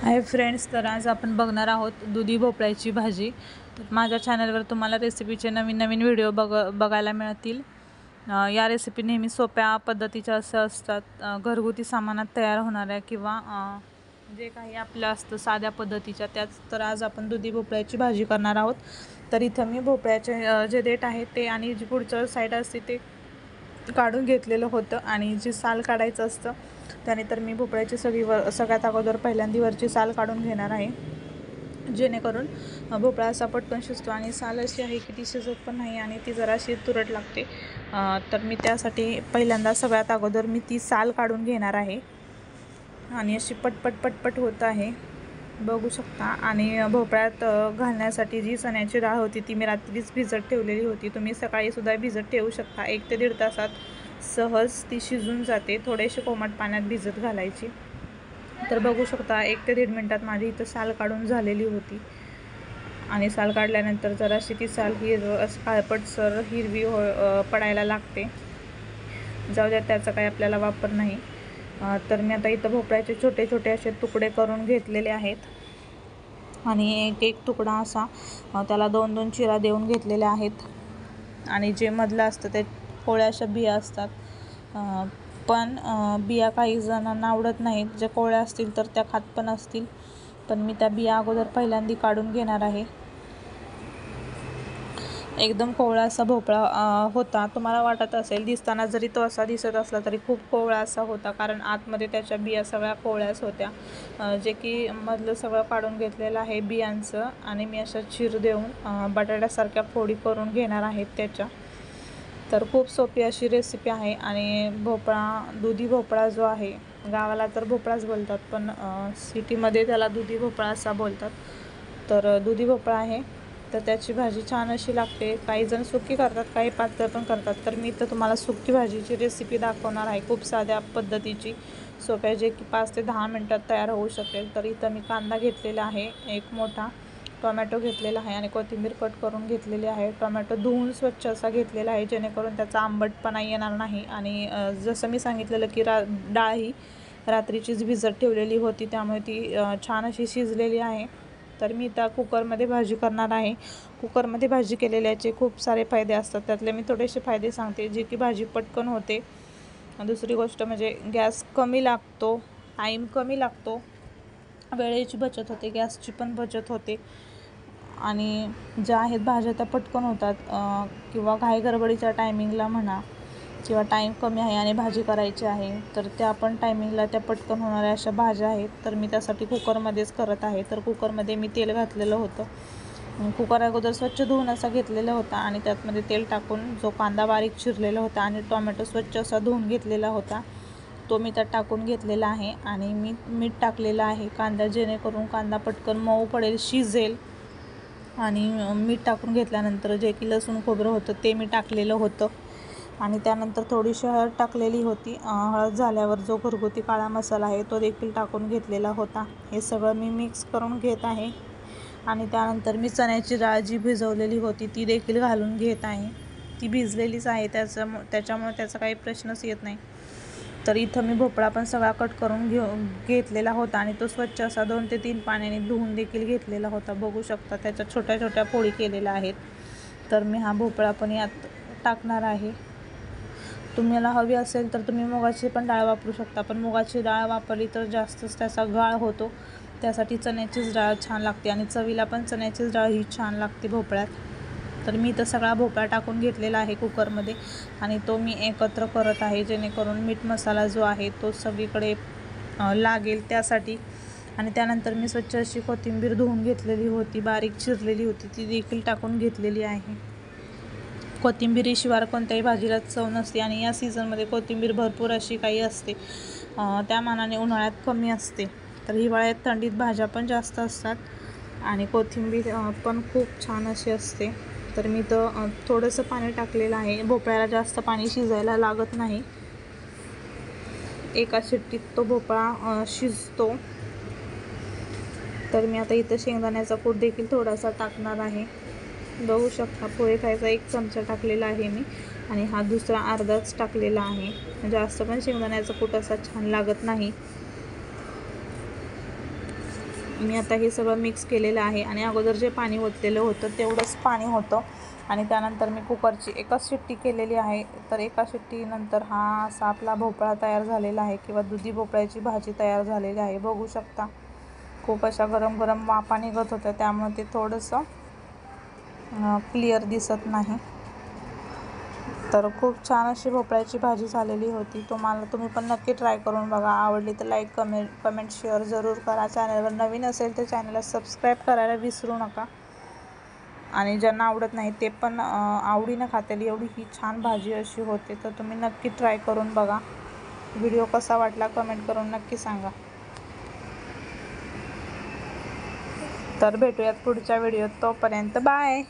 Hi friends, तर आज आपण बघणार आहोत दुधी भोपळ्याची भाजी। तर माझ्या चॅनलवर तुम्हाला रेसिपीचे नवीन नवीन व्हिडिओ बघायला मिळतील। या रेसिपी नेहमी सोप्या पद्धतीच्या असतात, घरगुती सामानात तयार होणाऱ्या किंवा जे काही आपलं असतं साध्या पद्धतीच्या त्याच। तर आज आपण दुधी भोपळ्याची भाजी करणार आहोत। तर इथं मी भोपळ्याचे जे देठ आहे ते आणि जी पुढचं साईड असते ते काढून घेतलेलं होतं आणि जी साल काढायचं असतं त्याने तर मी भोपळ्याची सगळ्यात अगोदर पहिल्यांदा वरची साल काढून घेणार आहे, जेणेकरून भोपळा असा पटकन शिजतो। आणि साल अशी आहे की ती शिजत पण नाही आणि ती जराशी तुरट लागते। तर मी त्यासाठी पहिल्यांदा सगळ्यात अगोदर मी ती साल काढून घेणार आहे आणि अशी पटपट पटपट होत आहे, बघू शकता। आणि भोपळ्यात घालण्यासाठी जी चण्याची डाळ होती ती मी रात्रीच भिजत ठेवलेली होती। तुम्ही सकाळी सुद्धा भिजत ठेवू शकता, 1 ते 1.5 तासात सहज ती शिजून जाते। थोडेसे कोमट पाण्यात भिजत घालायची। तर बघू शकता 1 ते 1.5 मिनिटात माझी इथं साल काढून झालेली होती। आणि साल काढल्यानंतर जराशी ती साल काळपटसर हिरवी पडायला लागते। जाऊ द्या, त्याचा काही आपल्याला वापर नाही। तर मी आता इथं भोपळ्याचे छोटे छोटे असे तुकडे करून घेतलेले आहेत आणि एक एक तुकडा असा त्याला 2-2 चिरा देऊन घेतलेल्या आहेत। आणि जे मधलं असतं ते कोवळ्या अशा बिया असतात, पण बिया काही जणांना आवडत नाहीत। जे कोवळ्या असतील तर त्या खात पण असतील, पण मी त्या बिया अगोदर पहिल्यांदा काढून घेणार आहे। एकदम कोवळा असा भोपळा होता, तुम्हाला वाटत असेल दिसताना जरी तो असा दिसत असला तरी खूप कोवळा असा होता, कारण आतमध्ये त्याच्या बिया सगळ्या कोवळ्याच होत्या। जे की मधलं सगळं काढून घेतलेलं आहे बियांचं आणि मी अशा चीर देऊन बटाट्यासारख्या फोडी करून घेणार आहेत त्याच्या। तर खूप सोपी अशी रेसिपी आहे। आणि दुधी भोपळा जो आहे, गावाला तर भोपळाच बोलतात, पण सिटीमध्ये त्याला दुधी भोपळा असा बोलतात। तर दुधी भोपळा आहे, तर त्याची भाजी छान अशी लागते। काही जण सुकी करतात, काही पातळ पण करतात। तर मी तर तुम्हाला सुकी भाजीची रेसिपी दाखवणार आहे, खूप साध्या पद्धतीची, सोप्या, जे की 5 ते 10 मिनिटात तयार होऊ शकेल। तर इथं मी कांदा घेतलेला आहे, एक मोठा टोमॅटो घेतलेला आहे आणि कोथिंबीर कट करून घेतलेली आहे। टोमॅटो धुवून स्वच्छ असा घेतलेला आहे, जेणेकरून त्याचा आंबटपणा येणार नाही। आणि जसं मी सांगितलेलं की डाळ ही रात्रीचीच भिजत ठेवलेली होती, त्यामुळे ती छान अशी शिजलेली आहे। तर मी त्या कुकरमध्ये भाजी करणार आहे। कुकरमध्ये भाजी केलेल्याचे खूप सारे फायदे असतात, त्यातले मी थोडेसे फायदे सांगते, जे की भाजी पटकन होते। दुसरी गोष्ट म्हणजे गॅस कमी लागतो, टाईम कमी लागतो, वेळेची बचत होते, गॅसची पण बचत होते। आणि ज्या आहेत भाज्या त्या पटकन होतात, किंवा घाई गडबडीच्या टायमिंगला म्हणा, किंवा टाईम कमी आहे आणि भाजी करायची आहे, तर त्या पण टायमिंगला त्या पटकन होणाऱ्या अशा भाज्या आहेत। तर मी त्यासाठी कुकरमध्येच करत आहे। तर कुकरमध्ये मी तेल घातलेलं होतं, कुकर अगोदर स्वच्छ धुवून असा घेतलेला होता आणि त्यातमध्ये तेल टाकून जो कांदा बारीक चिरलेला होता आणि टोमॅटो स्वच्छ असा धुवून घेतलेला होता तो मी त्यात टाकून घेतलेला आहे। आणि मी मीठ टाकलेलं आहे कांदा, जेणेकरून कांदा पटकन मऊ पडेल, शिजेल। आणि मीठ टाकून घेतल्यानंतर जे की लसूण खोबरं होतं ते मी टाकलेलं होतं आणि त्यानंतर थोडीशी हळद टाकलेली होती। हळद झाल्यावर जो घरगुती काळा मसाला आहे तो देखील टाकून घेतलेला होता। हे सगळं मी मिक्स करून घेत आहे आणि त्यानंतर मी चण्याची डाळ जी भिजवलेली होती ती देखील घालून घेत आहे। ती भिजलेलीच आहे, त्याच्यामुळे त्याचा काही प्रश्नच येत नाही। तर इथं मी भोपळा पण सगळा कट करून घेतलेला होता आणि तो स्वच्छ असा 2 ते 3 पाण्याने धुवून देखील घेतलेला होता, बघू शकता। त्याच्या छोट्या छोट्या फोडी केलेल्या आहेत। तर मी हा भोपळा पण यात टाकणार आहे। तुम्हाला हवी असेल तर तुम्ही मुगाची पण डाळ वापरू शकता, पण मुगाची डाळ वापरली तर जास्तच त्याचा गाळ होतो, त्यासाठी चण्याचीच डाळ छान लागते आणि चवीला पण चण्याचीच डाळ ही छान लागते भोपळ्यात। तर मी तर सगळा भोपळा टाकून घेतलेला आहे कुकरमध्ये आणि तो मी एकत्र करत आहे, जेणेकरून मीठ मसाला जो आहे तो सगळीकडे लागेल त्यासाठी। आणि त्यानंतर मी स्वच्छ अशी कोथिंबीर धुवून घेतलेली होती, बारीक चिरलेली होती, ती देखील टाकून घेतलेली आहे। कोथिंबीरीशिवाय कोणत्याही भाजीला चव नसते आणि या सीझनमध्ये कोथिंबीर भरपूर अशी काही असते, त्या मानाने उन्हाळ्यात कमी असते। तर हिवाळ्यात थंडीत भाज्या पण जास्त असतात आणि कोथिंबीर पण खूप छान अशी असते। तर मी तर थोडंसं पाणी टाकलेलं आहे, भोपळ्याला जास्त पाणी शिजायला लागत नाही, एका शिट्टीत तो भोपळा शिजतो। तर मी आता इथं शेंगदाण्याचा कूट देखील थोडासा टाकणार आहे, बघू शकता। पोहे खायचा 1 चमचा टाकलेला आहे मी आणि हा दुसरा अर्धाच टाकलेला आहे, जास्त पण शेंगदाण्याचा कूट असा छान लागत नाही। मी आता हे सगळं मिक्स केलेलं आहे आणि अगोदर जे पाणी ओतलेलं होतं तेवढंच पाणी होतं आणि त्यानंतर मी कुकरची एकच शिट्टी केलेली आहे। तर एका शिट्टीनंतर हा असा आपला भोपळा तयार झालेला आहे किंवा दुधी भोपळ्याची भाजी तयार झालेली आहे। बघू शकता खूप अशा गरम गरम वाफा निघत होत्या, त्यामुळे ते थोडंसं क्लिअर दिसत नाही। तर खूप छान अशी भोपळ्याची भाजी झालेली होती। तुम्ही पण नक्की ट्राय करून बघा। आवडली तर लाईक कमेंट शेअर जरूर करा। चॅनलवर नवीन असेल तर चॅनलला सबस्क्राईब करायला विसरू नका आणि ज्यांना आवडत नाही ते पण आवडीनं खातील, एवढी ही छान भाजी अशी होते। तर तुम्ही नक्की ट्राय करून बघा। व्हिडिओ कसा वाटला कमेंट करून नक्की सांगा। तर भेटूयात पुढच्या व्हिडिओत, तोपर्यंत बाय।